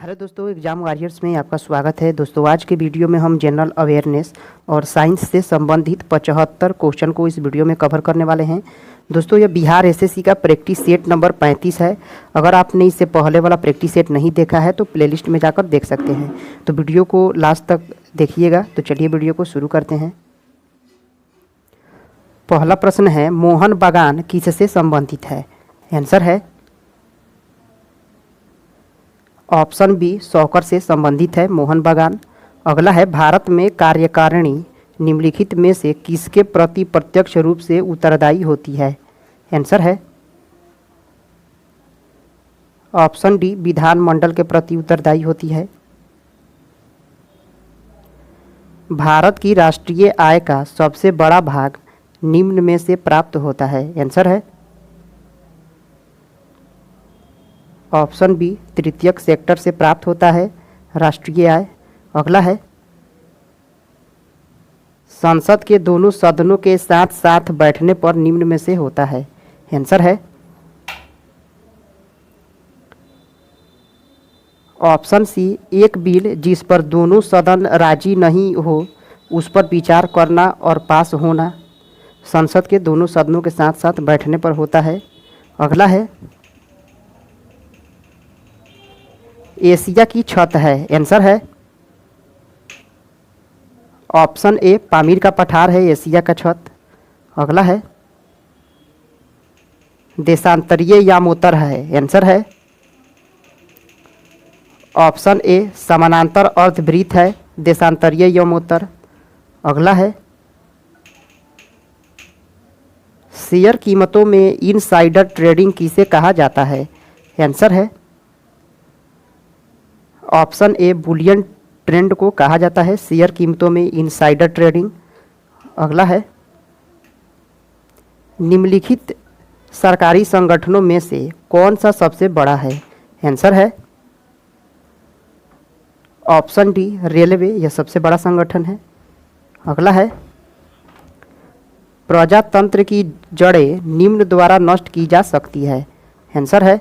Hello दोस्तों, exam warriors में आपका स्वागत है। दोस्तों आज के वीडियो में हम जनरल अवेयरनेस और साइंस से संबंधित 75 क्वेश्चन को इस वीडियो में कवर करने वाले हैं। दोस्तों यह बिहार एसएससी का प्रैक्टिस सेट नंबर 35 है। अगर आपने इससे पहले वाला प्रैक्टिस सेट नहीं देखा है तो प्लेलिस्ट में जाकर देख सकते हैं। तो वीडियो को लास्ट तक देखिएगा। तो चलिए वीडियो को शुरू करते हैं। पहला प्रश्न है, मोहन बागान किससे संबंधित है? आंसर है ऑप्शन बी, सॉकर से संबंधित है मोहन बागान। अगला है, भारत में कार्यकारिणी निम्नलिखित में से किसके प्रति प्रत्यक्ष रूप से उत्तरदायी होती है? आंसर है ऑप्शन डी, विधानमंडल के प्रति उत्तरदायी होती है। भारत की राष्ट्रीय आय का सबसे बड़ा भाग निम्न में से प्राप्त होता है। आंसर है ऑप्शन बी, तृतीयक सेक्टर से प्राप्त होता है राष्ट्रीय आय। अगला है, संसद के दोनों सदनों के साथ साथ बैठने पर निम्न में से होता है। आंसर है ऑप्शन सी, एक बिल जिस पर दोनों सदन राजी नहीं हो उस पर विचार करना और पास होना संसद के दोनों सदनों के साथ साथ बैठने पर होता है। अगला है, एशिया की छत है। आंसर है ऑप्शन ए, पामीर का पठार है एशिया का छत। अगला है, देशांतरीय यामोत्तर है। आंसर है ऑप्शन ए, समानांतर अर्धवृत्त है देशांतरीय यामोत्तर। अगला है, शेयर कीमतों में इनसाइडर ट्रेडिंग किसे कहा जाता है? आंसर है ऑप्शन ए, बुलियन ट्रेंड को कहा जाता है शेयर कीमतों में इनसाइडर ट्रेडिंग। अगला है, निम्नलिखित सरकारी संगठनों में से कौन सा सबसे बड़ा है? आंसर है ऑप्शन डी, रेलवे, यह सबसे बड़ा संगठन है। अगला है, प्रजातंत्र की जड़ें निम्न द्वारा नष्ट की जा सकती है। आंसर है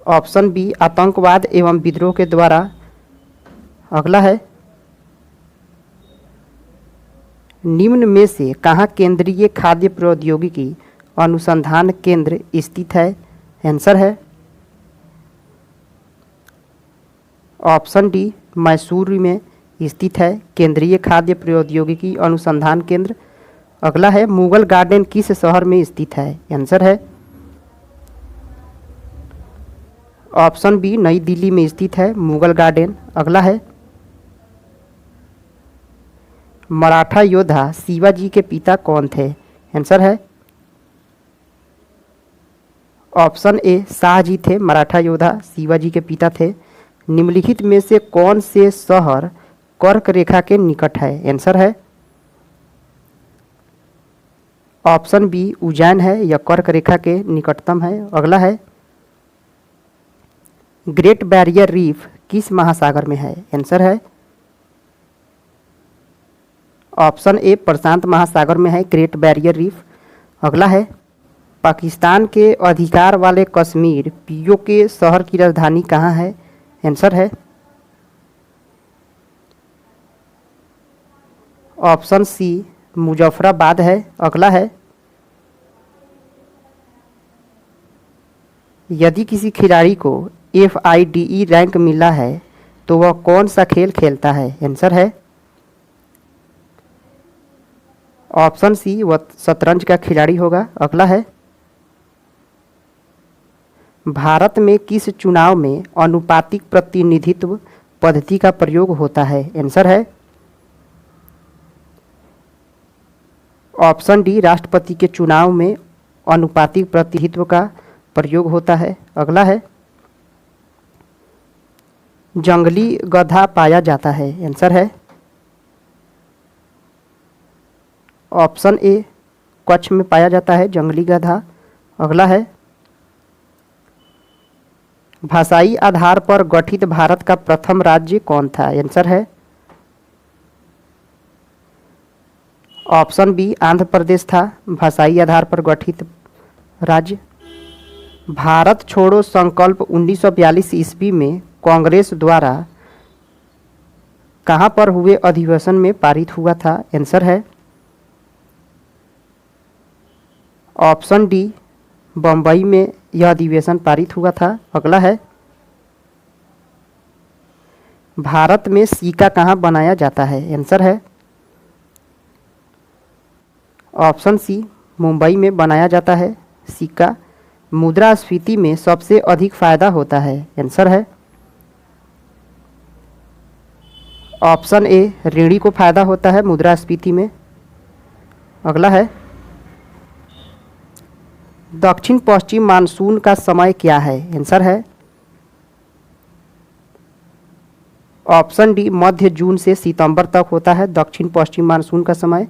ऑप्शन बी, आतंकवाद एवं विद्रोह के द्वारा। अगला है, निम्न में से कहाँ केंद्रीय खाद्य प्रौद्योगिकी अनुसंधान केंद्र स्थित है? आंसर है ऑप्शन डी, मैसूर में स्थित है केंद्रीय खाद्य प्रौद्योगिकी अनुसंधान केंद्र। अगला है, मुगल गार्डन किस शहर में स्थित है? आंसर है ऑप्शन बी, नई दिल्ली में स्थित है मुगल गार्डन। अगला है, मराठा योद्धा शिवाजी के पिता कौन थे? आंसर है ऑप्शन ए, शाहजी थे मराठा योद्धा शिवाजी के पिता थे। निम्नलिखित में से कौन से शहर कर्क रेखा के निकट है? आंसर है ऑप्शन बी, उज्जैन है, यह कर्क रेखा के निकटतम है। अगला है, ग्रेट बैरियर रीफ किस महासागर में है? आंसर है ऑप्शन ए, प्रशांत महासागर में है ग्रेट बैरियर रीफ। अगला है, पाकिस्तान के अधिकार वाले कश्मीर पीओके शहर की राजधानी कहाँ है? आंसर है ऑप्शन सी, मुजफ्फराबाद है। अगला है, यदि किसी खिलाड़ी को FIDE रैंक मिला है तो वह कौन सा खेल खेलता है? आंसर है ऑप्शन सी, वह शतरंज का खिलाड़ी होगा। अगला है, भारत में किस चुनाव में अनुपातिक प्रतिनिधित्व पद्धति का प्रयोग होता है? आंसर है ऑप्शन डी, राष्ट्रपति के चुनाव में अनुपातिक प्रतिनिधित्व का प्रयोग होता है। अगला है, जंगली गधा पाया जाता है। आंसर है ऑप्शन ए, कच्छ में पाया जाता है जंगली गधा। अगला है, भाषाई आधार पर गठित भारत का प्रथम राज्य कौन था? आंसर है ऑप्शन बी, आंध्र प्रदेश था भाषाई आधार पर गठित राज्य। भारत छोड़ो संकल्प 1942 ईस्वी में कांग्रेस द्वारा कहाँ पर हुए अधिवेशन में पारित हुआ था? आंसर है ऑप्शन डी, बम्बई में यह अधिवेशन पारित हुआ था। अगला है, भारत में सिक्का कहाँ बनाया जाता है? आंसर है ऑप्शन सी, मुंबई में बनाया जाता है सिक्का। मुद्रास्फीति में सबसे अधिक फायदा होता है? आंसर है ऑप्शन ए, ऋणी को फायदा होता है मुद्रास्फीति में। अगला है, दक्षिण पश्चिम मानसून का समय क्या है? आंसर है ऑप्शन डी, मध्य जून से सितंबर तक होता है दक्षिण पश्चिम मानसून का समय।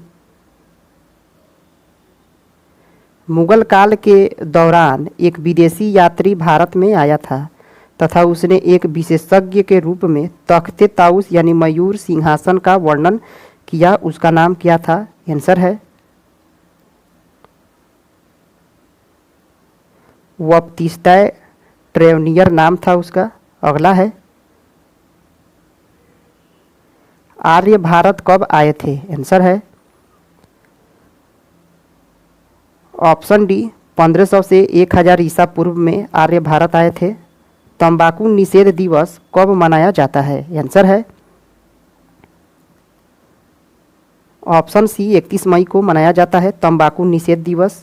मुगल काल के दौरान एक विदेशी यात्री भारत में आया था तथा उसने एक विशेषज्ञ के रूप में तख्ते ताउस यानी मयूर सिंहासन का वर्णन किया। उसका नाम क्या था? आंसर है वप्तिस्ता ट्रेवनियर नाम था उसका। अगला है, आर्य भारत कब आए थे? आंसर है ऑप्शन डी, 1500 से 1000 ईसा पूर्व में आर्य भारत आए थे। तंबाकू निषेध दिवस कब मनाया जाता है? आंसर है ऑप्शन सी, 31 मई को मनाया जाता है तंबाकू निषेध दिवस।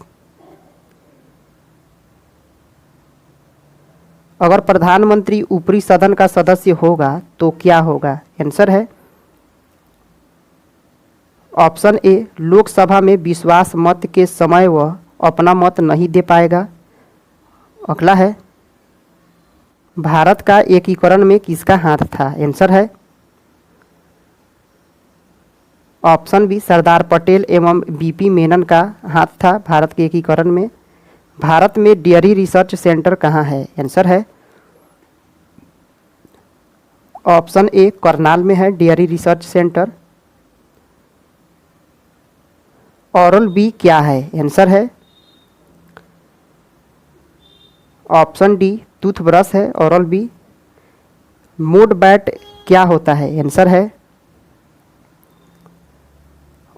अगर प्रधानमंत्री ऊपरी सदन का सदस्य होगा तो क्या होगा? आंसर है ऑप्शन ए, लोकसभा में विश्वास मत के समय वह अपना मत नहीं दे पाएगा। अगला है, भारत का एकीकरण में किसका हाथ था? आंसर है ऑप्शन बी, सरदार पटेल एवं बीपी मेनन का हाथ था भारत के एकीकरण में। भारत में डेयरी रिसर्च सेंटर कहाँ है? आंसर है ऑप्शन ए, करनाल में है dairy research centre. Oral B क्या है? आंसर है ऑप्शन डी, टूथब्रश है ओरल बी। मोड बैट क्या होता है? आंसर है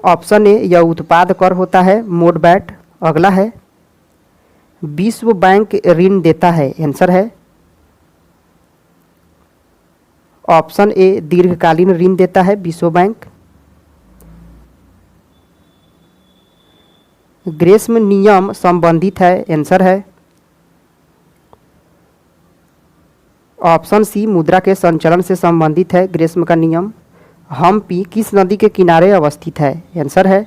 ऑप्शन ए, यह उत्पाद कर होता है मोड बैट। अगला है, विश्व बैंक ऋण देता है? आंसर है ऑप्शन ए, दीर्घकालीन ऋण देता है विश्व बैंक। ग्रेस्म नियम संबंधित है? आंसर है ऑप्शन सी, मुद्रा के संचलन से संबंधित है ग्रेस्म का नियम। हम्पी किस नदी के किनारे अवस्थित है? आंसर है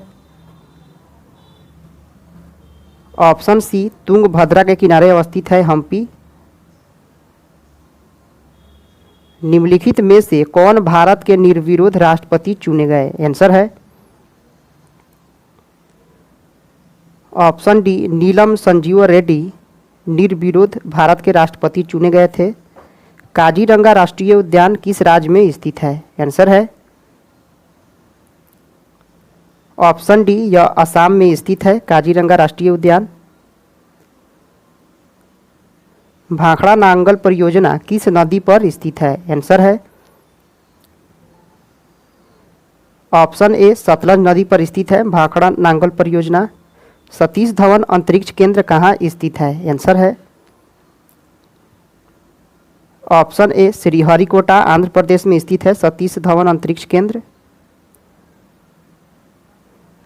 ऑप्शन सी, तुंगभद्रा के किनारे अवस्थित है हम्पी। निम्नलिखित में से कौन भारत के निर्विरोध राष्ट्रपति चुने गए? आंसर है ऑप्शन डी, नीलम संजीव रेड्डी निर्विरोध भारत के राष्ट्रपति चुने गए थे। काजीरंगा राष्ट्रीय उद्यान किस राज्य में स्थित है? आंसर है ऑप्शन डी, यह असम में स्थित है काजीरंगा राष्ट्रीय उद्यान। भाखड़ा नांगल परियोजना किस नदी पर स्थित है? आंसर है ऑप्शन ए, सतलज नदी पर स्थित है भाखड़ा नांगल परियोजना। सतीश धवन अंतरिक्ष केंद्र कहाँ स्थित है? आंसर है ऑप्शन ए, श्रीहरिकोटा आंध्र प्रदेश में स्थित है सतीश धवन अंतरिक्ष केंद्र।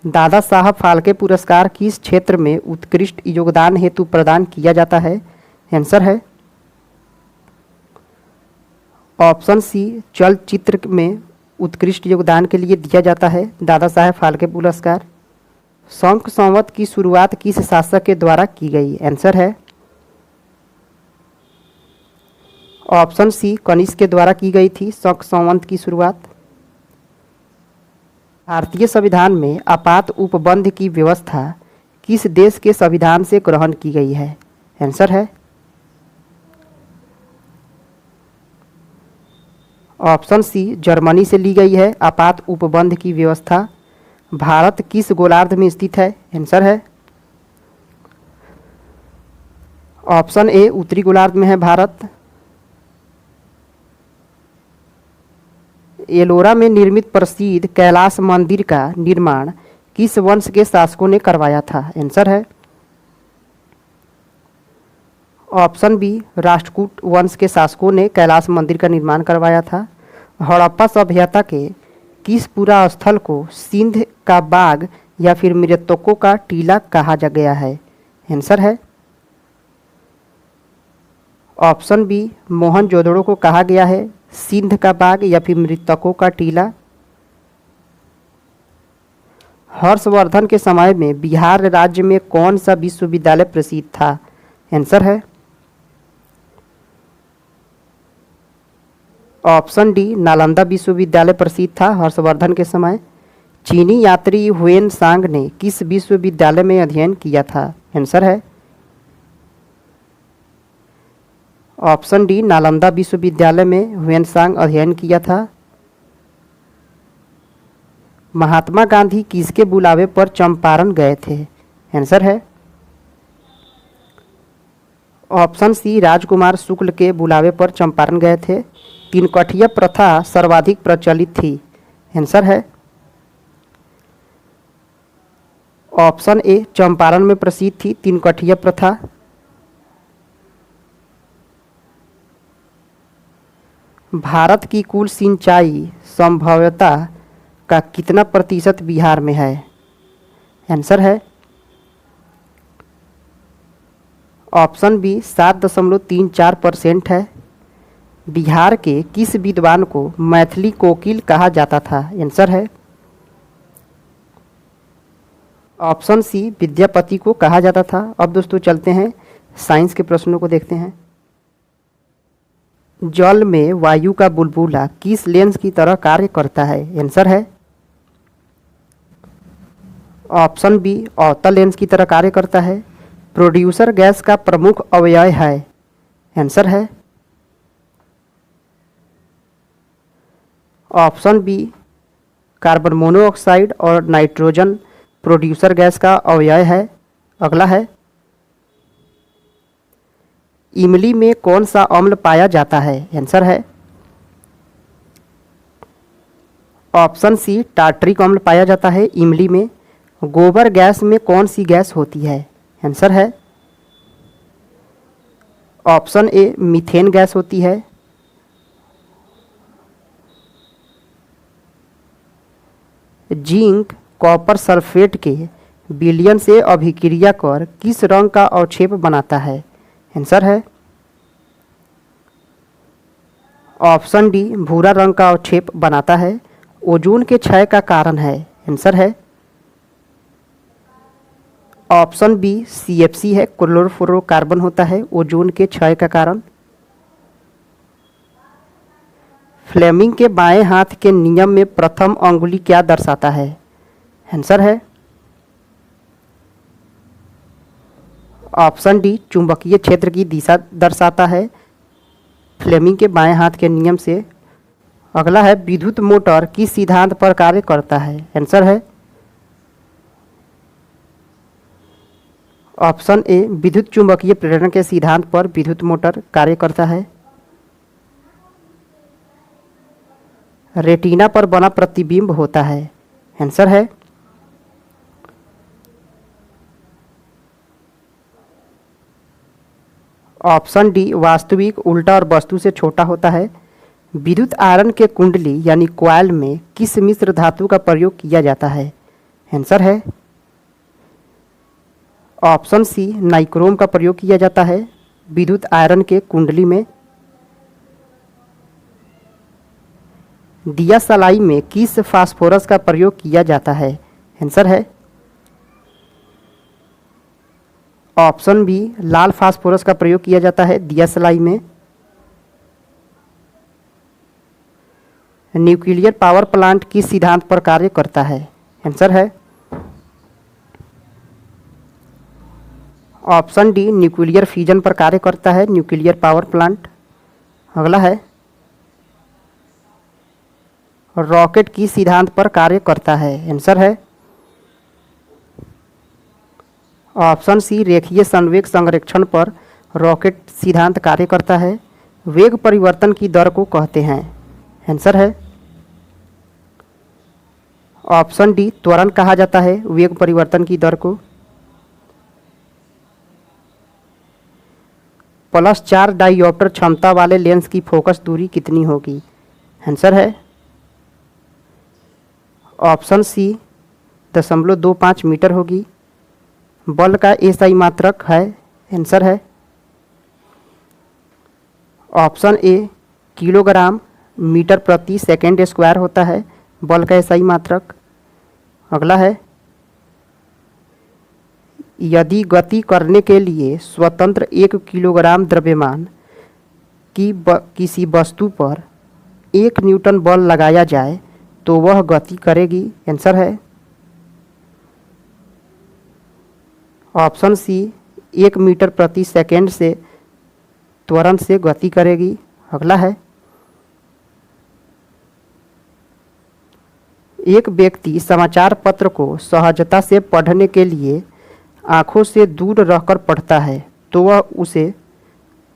दादा साहब फाल्के पुरस्कार किस क्षेत्र में उत्कृष्ट योगदान हेतु प्रदान किया जाता है? आंसर है ऑप्शन सी, चलचित्र में उत्कृष्ट योगदान के लिए दिया जाता है दादा साहब फाल्के पुरस्कार। शंख संवत की शुरुआत किस शासक के द्वारा की गई? आंसर है ऑप्शन सी, कनिष्क के द्वारा की गई थी शंख संवत की शुरुआत। भारतीय संविधान में आपात उपबंध की व्यवस्था किस देश के संविधान से ग्रहण की गई है? आंसर है ऑप्शन सी, जर्मनी से ली गई है आपात उपबंध की व्यवस्था। भारत किस गोलार्ध में स्थित है? आंसर है ऑप्शन ए उत्तरी गोलार्ध में है भारत। एलोरा में निर्मित प्रसिद्ध कैलाश मंदिर का निर्माण किस वंश के शासकों ने करवाया था? आंसर है ऑप्शन बी राष्ट्रकूट वंश के शासकों ने कैलाश मंदिर का निर्माण करवाया था। हड़प्पा सभ्यता के किस पुरा स्थल को सिंध का बाग या फिर मृतकों का टीला कहा जा गया है? आंसर है ऑप्शन बी मोहनजोदड़ो को कहा गया है सिंध का बाग या फिर मृतकों का टीला। हर्षवर्धन के समय में बिहार राज्य में कौन सा विश्वविद्यालय प्रसिद्ध था? आंसर है ऑप्शन डी नालंदा विश्वविद्यालय प्रसिद्ध था हर्षवर्धन के समय। चीनी यात्री हुएन सांग ने किस विश्वविद्यालय में अध्ययन किया था? आंसर है ऑप्शन डी नालंदा विश्वविद्यालय में हुएनसांग अध्ययन किया था। महात्मा गांधी किसके बुलावे पर चंपारण गए थे? आंसर है ऑप्शन सी राजकुमार शुक्ल के बुलावे पर चंपारण गए थे। तीनकठिया प्रथा सर्वाधिक प्रचलित थी। आंसर है ऑप्शन ए चंपारण में प्रसिद्ध थी तीनकठिया प्रथा। भारत की कुल सिंचाई संभाव्यता का कितना प्रतिशत बिहार में है? आंसर है ऑप्शन बी 7.34% है। बिहार के किस विद्वान को मैथिली कोकिल कहा जाता था? आंसर है ऑप्शन सी विद्यापति को कहा जाता था। अब दोस्तों चलते हैं साइंस के प्रश्नों को देखते हैं। जल में वायु का बुलबुला किस लेंस की तरह कार्य करता है? आंसर है ऑप्शन बी अवतल लेंस की तरह कार्य करता है। प्रोड्यूसर गैस का प्रमुख अवयव है? आंसर है ऑप्शन बी कार्बन मोनोऑक्साइड और नाइट्रोजन प्रोड्यूसर गैस का अवयव है। अगला है इमली में कौन सा अम्ल पाया जाता है? आंसर है ऑप्शन सी टार्टरिक अम्ल पाया जाता है इमली में। गोबर गैस में कौन सी गैस होती है? आंसर है ऑप्शन ए मीथेन गैस होती है। जिंक कॉपर सल्फेट के विलयन से अभिक्रिया कर किस रंग का अवक्षेप बनाता है? आंसर है ऑप्शन डी भूरा रंग का अवक्षेप बनाता है। ओजोन के क्षय का कारण है? आंसर है ऑप्शन बी CFC है क्लोरोफ्लोरोकार्बन होता है ओजोन के क्षय का कारण। फ्लेमिंग के बाएं हाथ के नियम में प्रथम अंगुली क्या दर्शाता है? आंसर है ऑप्शन डी चुंबकीय क्षेत्र की दिशा दर्शाता है फ्लेमिंग के बाएं हाथ के नियम से। अगला है विद्युत मोटर किस सिद्धांत पर कार्य करता है? आंसर है ऑप्शन ए विद्युत चुंबकीय प्रेरण के सिद्धांत पर विद्युत मोटर कार्य करता है। रेटिना पर बना प्रतिबिंब होता है? आंसर है ऑप्शन डी वास्तविक उल्टा और वस्तु से छोटा होता है। विद्युत आयरन के कुंडली यानी क्वाइल में किस मिश्र धातु का प्रयोग किया जाता है? आंसर है ऑप्शन सी नाइक्रोम का प्रयोग किया जाता है विद्युत आयरन के कुंडली में। दिया सलाई में किस फास्फोरस का प्रयोग किया जाता है? आंसर है ऑप्शन बी लाल फास्फोरस का प्रयोग किया जाता है दिया सलाई में। न्यूक्लियर पावर प्लांट किस सिद्धांत पर कार्य करता है? आंसर है ऑप्शन डी न्यूक्लियर फ्यूजन पर कार्य करता है न्यूक्लियर पावर प्लांट। अगला है रॉकेट किस सिद्धांत पर कार्य करता है? आंसर है ऑप्शन सी रेखीय संवेग संरक्षण पर रॉकेट सिद्धांत कार्य करता है? वेग परिवर्तन की दर को कहते हैं। आंसर है ऑप्शन डी, त्वरण कहा जाता है वेग परिवर्तन की दर को। +4 डायोप्टर क्षमता वाले लेंस की फोकस दूरी कितनी होगी? आंसर है ऑप्शन सी, 0.25 मीटर होगी। बल का एसआई मात्रक है? आंसर है ऑप्शन ए, किलोग्राम मीटर प्रति सेकेंड स्क्वायर होता है बल का एसआई मात्रक। अगला है, यदि गति करने के लिए स्वतंत्र 1 किलोग्राम द्रव्यमान की किसी वस्तु पर 1 न्यूटन बल लगाया जाए तो वह गति करेगी? आंसर है ऑप्शन सी, 1 मीटर प्रति सेकेंड से त्वरण से गति करेगी। अगला है, एक व्यक्ति समाचार पत्र को सहजता से पढ़ने के लिए आंखों से दूर रहकर पढ़ता है तो वह उसे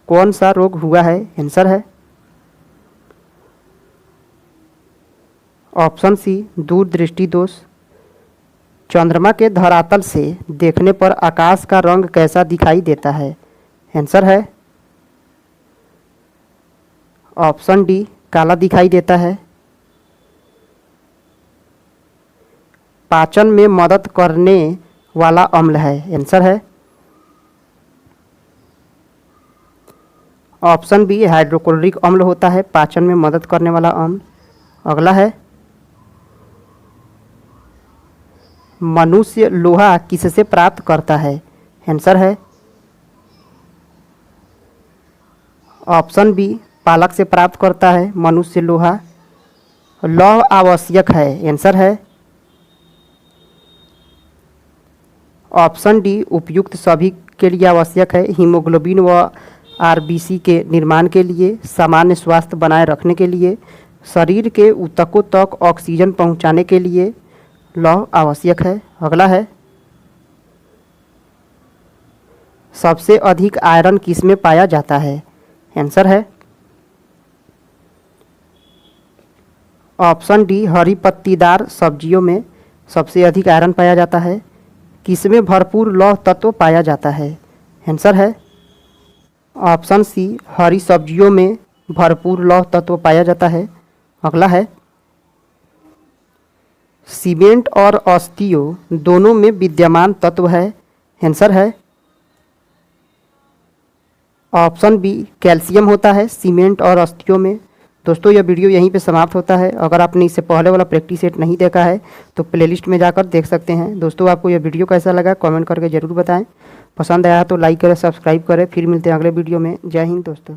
कौन सा रोग हुआ है? आंसर है ऑप्शन सी, दूरदृष्टि दोष। चंद्रमा के धरातल से देखने पर आकाश का रंग कैसा दिखाई देता है? आंसर है ऑप्शन डी, काला दिखाई देता है। पाचन में मदद करने वाला अम्ल है? आंसर है ऑप्शन बी, हाइड्रोक्लोरिक अम्ल होता है पाचन में मदद करने वाला अम्ल। अगला है, मनुष्य लोहा किससे प्राप्त करता है? आंसर है ऑप्शन बी, पालक से प्राप्त करता है मनुष्य लोहा। लौह आवश्यक है? आंसर है ऑप्शन डी, उपयुक्त सभी के लिए आवश्यक है। हीमोग्लोबिन व आरबीसी के निर्माण के लिए, सामान्य स्वास्थ्य बनाए रखने के लिए, शरीर के ऊतकों तक ऑक्सीजन पहुंचाने के लिए लौह आवश्यक है। अगला है, सबसे अधिक आयरन किसमें पाया जाता है? आंसर है ऑप्शन डी, हरी पत्तीदार सब्जियों में सबसे अधिक आयरन पाया जाता है। किसमें भरपूर लौह तत्व पाया जाता है? आंसर है ऑप्शन सी, हरी सब्जियों में भरपूर लौह तत्व पाया जाता है। अगला है, सीमेंट और अस्थियों दोनों में विद्यमान तत्व है? आंसर है ऑप्शन बी, कैल्शियम होता है सीमेंट और अस्थियों में। दोस्तों यह वीडियो यहीं पे समाप्त होता है। अगर आपने इससे पहले वाला प्रैक्टिस सेट नहीं देखा है तो प्लेलिस्ट में जाकर देख सकते हैं। दोस्तों आपको यह वीडियो कैसा लगा कमेंट करके ज़रूर बताएं। पसंद आया तो लाइक करें, सब्सक्राइब करें। फिर मिलते हैं अगले वीडियो में। जय हिंद दोस्तों।